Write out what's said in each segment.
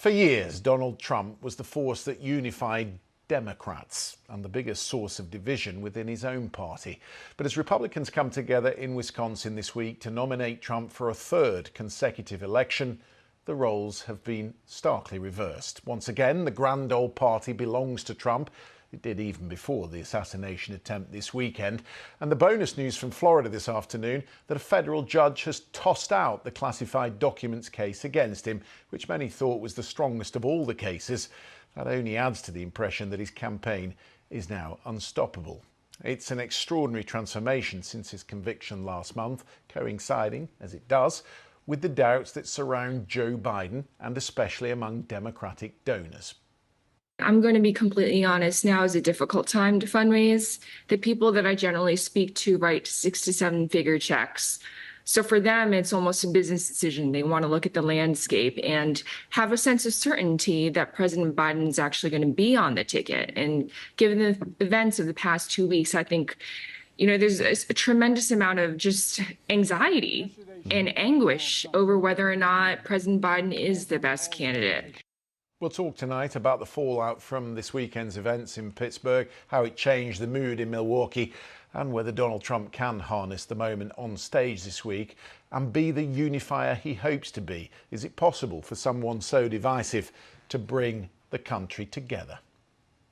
For years, Donald Trump was the force that unified Democrats and the biggest source of division within his own party. But as Republicans come together in Wisconsin this week to nominate Trump for a third consecutive election, the roles have been starkly reversed. Once again, the grand old party belongs to Trump. It did even before the assassination attempt this weekend. And the bonus news from Florida this afternoon that a federal judge has tossed out the classified documents case against him, which many thought was the strongest of all the cases. That only adds to the impression that his campaign is now unstoppable. It's an extraordinary transformation since his conviction last month, coinciding, as it does, with the doubts that surround Joe Biden and especially among Democratic donors. I'm going to be completely honest, now is a difficult time to fundraise. The people that I generally speak to write 6 to 7 figure checks. So for them, it's almost a business decision. They want to look at the landscape and have a sense of certainty that President Biden is actually going to be on the ticket. And given the events of the past 2 weeks, I think, there's a tremendous amount of just anxiety and anguish over whether or not President Biden is the best candidate. We'll talk tonight about the fallout from this weekend's events in Pittsburgh, how it changed the mood in Milwaukee, and whether Donald Trump can harness the moment on stage this week and be the unifier he hopes to be. Is it possible for someone so divisive to bring the country together?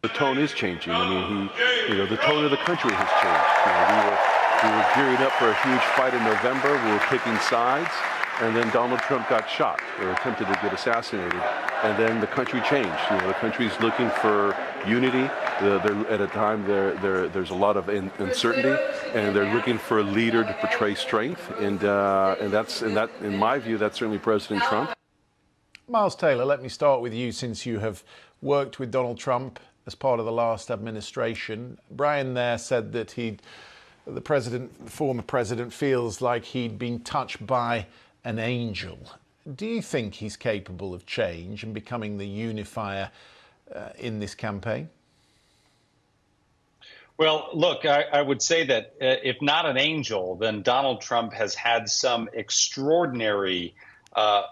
The tone is changing. I mean, the tone of the country has changed. We were gearing up for a huge fight in November. We were picking sides. And then Donald Trump got shot or attempted to get assassinated. And then the country changed. The country's looking for unity. At a time there's a lot of uncertainty, and they're looking for a leader to portray strength. And that, in my view, that's certainly President Trump. Miles Taylor, let me start with you, since you have worked with Donald Trump as part of the last administration. Brian there said that the former president feels like he'd been touched by an angel. Do you think he's capable of change and becoming the unifier in this campaign? Well, look, I would say that if not an angel, then Donald Trump has had some extraordinary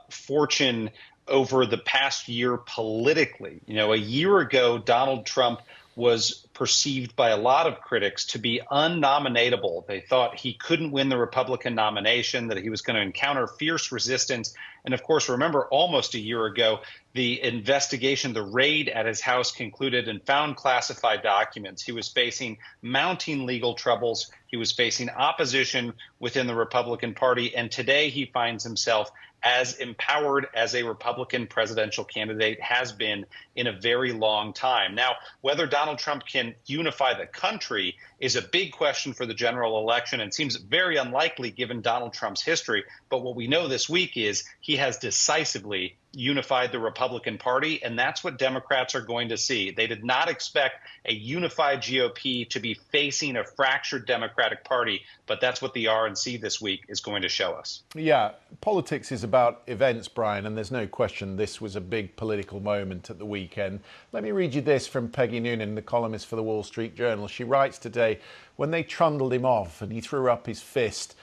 fortune over the past year politically. A year ago, Donald Trump was perceived by a lot of critics to be unnominatable. They thought he couldn't win the Republican nomination, that he was going to encounter fierce resistance. And of course, remember, almost a year ago, the investigation, the raid at his house concluded and found classified documents. He was facing mounting legal troubles. He was facing opposition within the Republican Party. And today he finds himself as empowered as a Republican presidential candidate has been in a very long time. Now, whether Donald Trump can unify the country is a big question for the general election and seems very unlikely given Donald Trump's history. But what we know this week is he has decisively unified the Republican Party, and that's what Democrats are going to see. They did not expect a unified GOP to be facing a fractured Democratic Party, but that's what the RNC this week is going to show us. Yeah, politics is about events, Brian, and there's no question this was a big political moment at the weekend. Let me read you this from Peggy Noonan, the columnist for the Wall Street Journal. She writes today, when they trundled him off and he threw up his fist,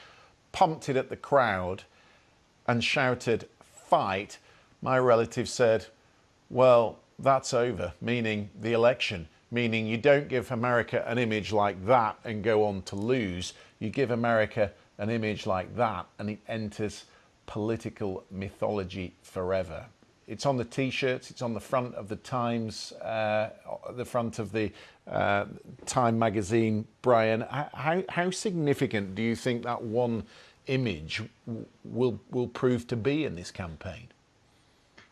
pumped it at the crowd and shouted, "Fight," my relative said, well, that's over, meaning the election, meaning you don't give America an image like that and go on to lose. You give America an image like that and it enters political mythology forever. It's on the T-shirts, it's on the front of the Times, the front of the Time magazine. Brian, how significant do you think that one image will prove to be in this campaign?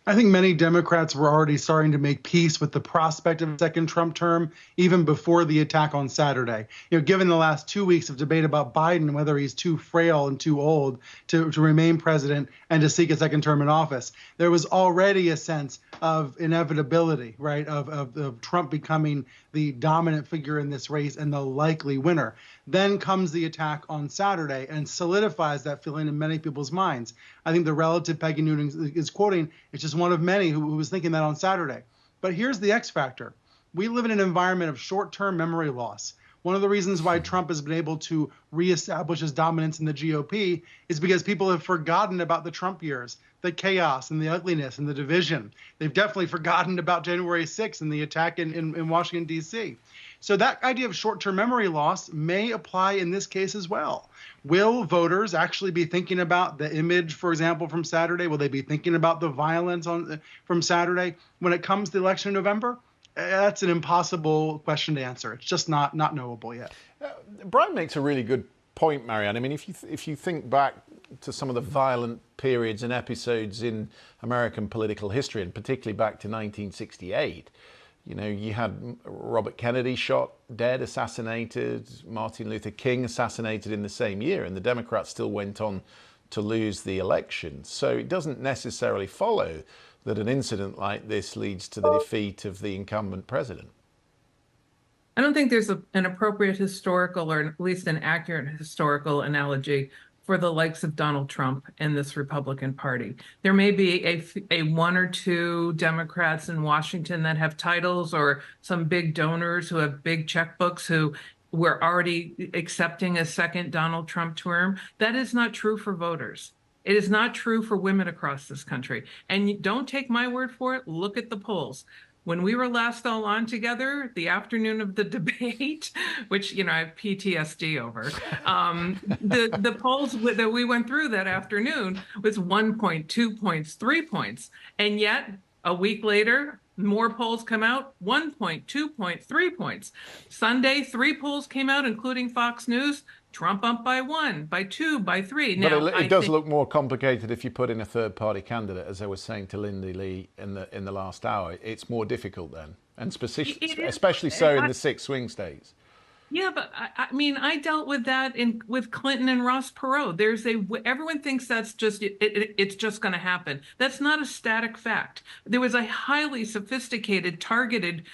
I think many Democrats were already starting to make peace with the prospect of a second Trump term, even before the attack on Saturday. Given the last 2 weeks of debate about Biden, whether he's too frail and too old to remain president and to seek a second term in office, there was already a sense of inevitability, right, of Trump becoming the dominant figure in this race and the likely winner. Then comes the attack on Saturday and solidifies that feeling in many people's minds. I think the relative Peggy Noonan is quoting, it's just one of many who was thinking that on Saturday. But here's the X factor. We live in an environment of short-term memory loss. One of the reasons why Trump has been able to reestablish his dominance in the GOP is because people have forgotten about the Trump years, the chaos and the ugliness and the division. They've definitely forgotten about January 6th and the attack in Washington, D.C. So that idea of short-term memory loss may apply in this case as well. Will voters actually be thinking about the image, for example, from Saturday? Will they be thinking about the violence from Saturday when it comes to the election in November? That's an impossible question to answer. It's just not knowable yet. Brian makes a really good point, Marianne. I mean, if you think back to some of the violent periods and episodes in American political history, and particularly back to 1968, you know, you had Robert Kennedy shot dead, assassinated, Martin Luther King assassinated in the same year, and the Democrats still went on to lose the election. So it doesn't necessarily follow that an incident like this leads to the defeat of the incumbent president. I don't think there's an appropriate historical, or at least an accurate historical analogy for the likes of Donald Trump and this Republican Party. There may be a one or two Democrats in Washington that have titles, or some big donors who have big checkbooks who were already accepting a second Donald Trump term. That is not true for voters. It is not true for women across this country. And don't take my word for it. Look at the polls. When we were last all on together, the afternoon of the debate, which, you know, I have PTSD over, the polls that we went through that afternoon was 1 point, 2 points, 3 points. And yet, a week later, more polls come out, 1 point, 2 point, 3 points. Sunday, 3 polls came out, including Fox News. Trump up by 1, by 2, by 3. Now, but it does look more complicated if you put in a third-party candidate, as I was saying to Lindy Lee in the last hour. It's more difficult then, and especially so in the 6 swing states. Yeah, but I mean, I dealt with that with Clinton and Ross Perot. Everyone thinks that's just it's just going to happen. That's not a static fact. There was a highly sophisticated, targeted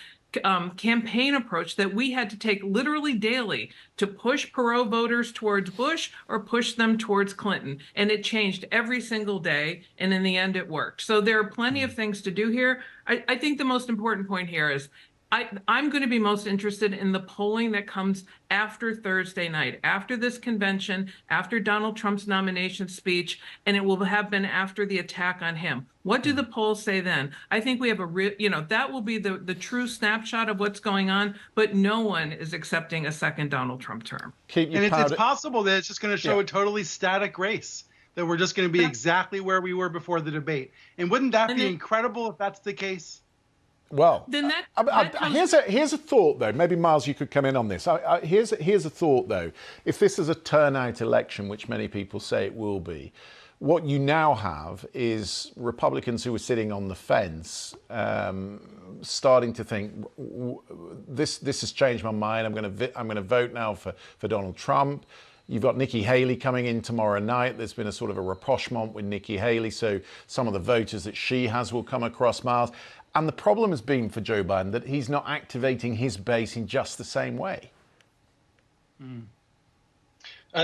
campaign approach that we had to take literally daily to push Perot voters towards Bush or push them towards Clinton. And it changed every single day. And in the end, it worked. So there are plenty of things to do here. I think the most important point here is I'm going to be most interested in the polling that comes after Thursday night, after this convention, after Donald Trump's nomination speech, and it will have been after the attack on him. What do the polls say then? I think we have that will be the true snapshot of what's going on, but no one is accepting a second Donald Trump term. It's possible that it's just going to show a totally static race, that we're just going to be exactly where we were before the debate. And wouldn't that be incredible if that's the case? Well, then here's a thought, though. Maybe, Miles, you could come in on this. Here's a thought, though. If this is a turnout election, which many people say it will be, what you now have is Republicans who are sitting on the fence starting to think, this has changed my mind. I'm going to vote now for Donald Trump. You've got Nikki Haley coming in tomorrow night. There's been a sort of a rapprochement with Nikki Haley, so some of the voters that she has will come across, Miles. And the problem has been for Joe Biden that he's not activating his base in just the same way.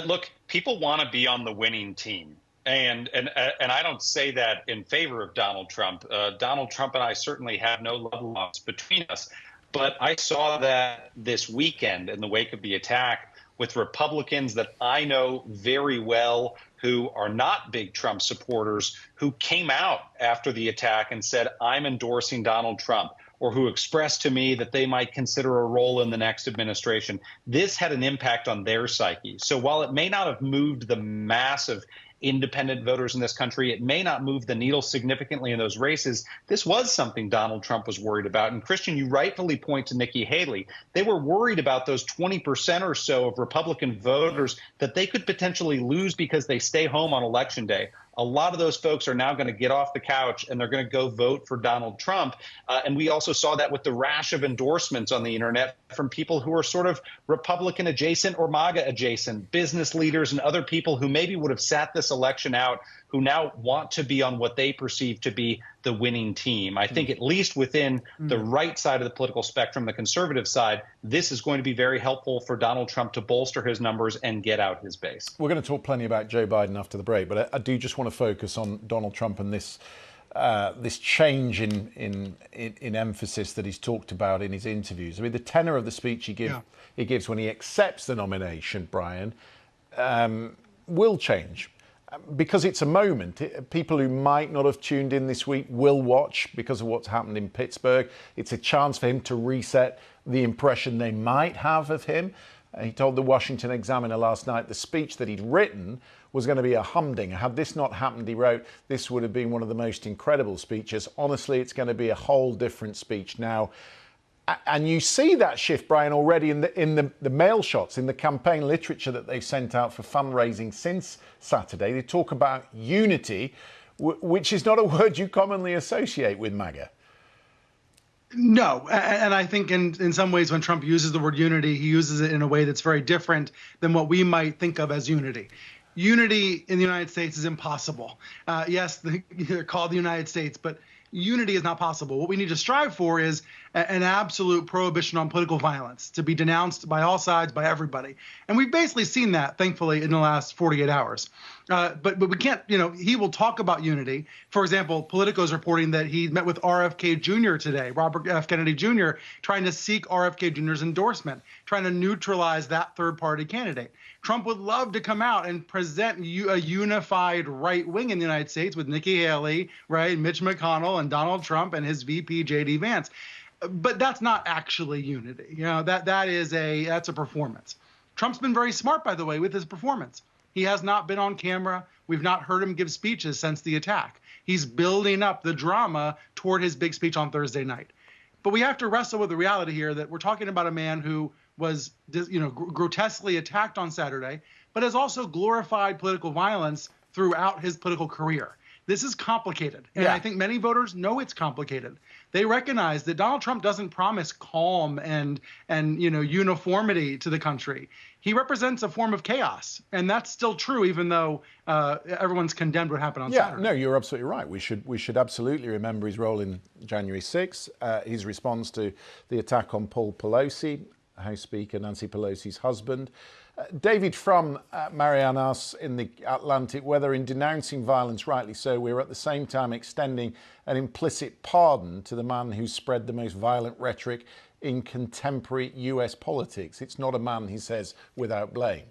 Look, people want to be on the winning team. And I don't say that in favor of Donald Trump. Donald Trump and I certainly have no love lost between us. But I saw that this weekend in the wake of the attack with Republicans that I know very well who are not big Trump supporters, who came out after the attack and said, I'm endorsing Donald Trump, or who expressed to me that they might consider a role in the next administration. This had an impact on their psyche. So while it may not have moved the massive independent voters in this country, it may not move the needle significantly in those races. This was something Donald Trump was worried about. And Christian, you rightfully point to Nikki Haley. They were worried about those 20% or so of Republican voters that they could potentially lose because they stay home on Election Day. A lot of those folks are now going to get off the couch and they're going to go vote for Donald Trump. And we also saw that with the rash of endorsements on the internet from people who are sort of Republican adjacent or MAGA adjacent, business leaders and other people who maybe would have sat this election out, who now want to be on what they perceive to be the winning team. I think at least within the right side of the political spectrum, the conservative side, this is going to be very helpful for Donald Trump to bolster his numbers and get out his base. We're going to talk plenty about Joe Biden after the break, but I do just want to focus on Donald Trump and this this change in emphasis that he's talked about in his interviews. I mean, the tenor of the speech he gives when he accepts the nomination, Brian, will change. Because it's a moment. People who might not have tuned in this week will watch because of what's happened in Pittsburgh. It's a chance for him to reset the impression they might have of him. He told the Washington Examiner last night the speech that he'd written was going to be a humdinger. Had this not happened, he wrote, this would have been one of the most incredible speeches. Honestly, it's going to be a whole different speech now. And you see that shift, Brian, already in the mail shots, in the campaign literature that they've sent out for fundraising since Saturday. They talk about unity, which is not a word you commonly associate with MAGA. No, and I think in some ways when Trump uses the word unity, he uses it in a way that's very different than what we might think of as unity. Unity in the United States is impossible. Yes, they're called the United States, but unity is not possible. What we need to strive for is an absolute prohibition on political violence to be denounced by all sides, by everybody. And we've basically seen that, thankfully, in the last 48 hours. But we can't, he will talk about unity. For example, Politico is reporting that he met with RFK Jr. today, Robert F. Kennedy Jr., trying to seek RFK Jr.'s endorsement, trying to neutralize that third-party candidate. Trump would love to come out and present a unified right wing in the United States with Nikki Haley, right, Mitch McConnell, and Donald Trump and his VP, JD Vance. But that's not actually unity. That's a performance. Trump's been very smart, by the way, with his performance. He has not been on camera. We've not heard him give speeches since the attack. He's building up the drama toward his big speech on Thursday night. But we have to wrestle with the reality here that we're talking about a man who was, grotesquely attacked on Saturday, but has also glorified political violence throughout his political career. This is complicated. And I think many voters know it's complicated. They recognize that Donald Trump doesn't promise calm and uniformity to the country. He represents a form of chaos. And that's still true, even though everyone's condemned what happened on Saturday. No, you're absolutely right. We should absolutely remember his role in January 6th, his response to the attack on Paul Pelosi, House Speaker Nancy Pelosi's husband. David from Marianne asks in the Atlantic whether in denouncing violence, rightly so, we're at the same time extending an implicit pardon to the man who spread the most violent rhetoric in contemporary US politics. It's not a man, he says, without blame.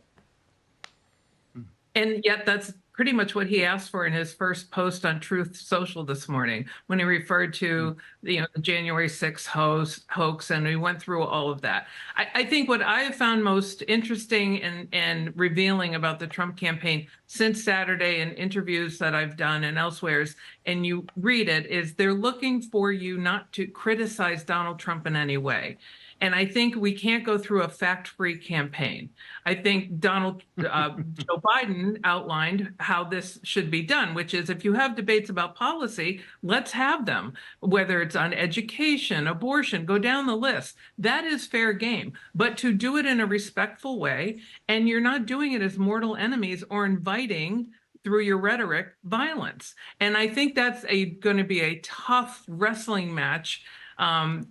And yet that's pretty much what he asked for in his first post on Truth Social this morning, when he referred to the January 6th hoax, and we went through all of that. I think what I have found most interesting and revealing about the Trump campaign since Saturday in interviews that I've done and elsewhere, and you read it, is they're looking for you not to criticize Donald Trump in any way. And I think we can't go through a fact-free campaign. I think Joe Biden outlined how this should be done, which is if you have debates about policy, let's have them, whether it's on education, abortion, go down the list. That is fair game. But to do it in a respectful way, and you're not doing it as mortal enemies or inviting through your rhetoric violence. And I think that's going to be a tough wrestling match on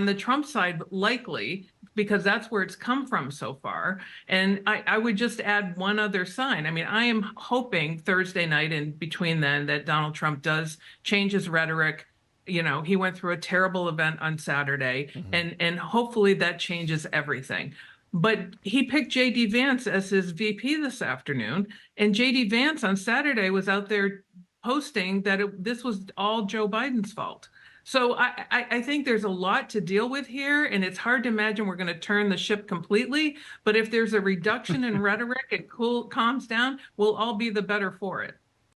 the Trump side, likely, because that's where it's come from so far. And I would just add one other sign. I mean, I am hoping Thursday night and between then that Donald Trump does change his rhetoric. He went through a terrible event on Saturday, and hopefully that changes everything. But he picked JD Vance as his VP this afternoon, and JD Vance on Saturday was out there posting that this was all Joe Biden's fault. So I think there's a lot to deal with here, and it's hard to imagine we're going to turn the ship completely. But if there's a reduction in rhetoric and calms down, we'll all be the better for it.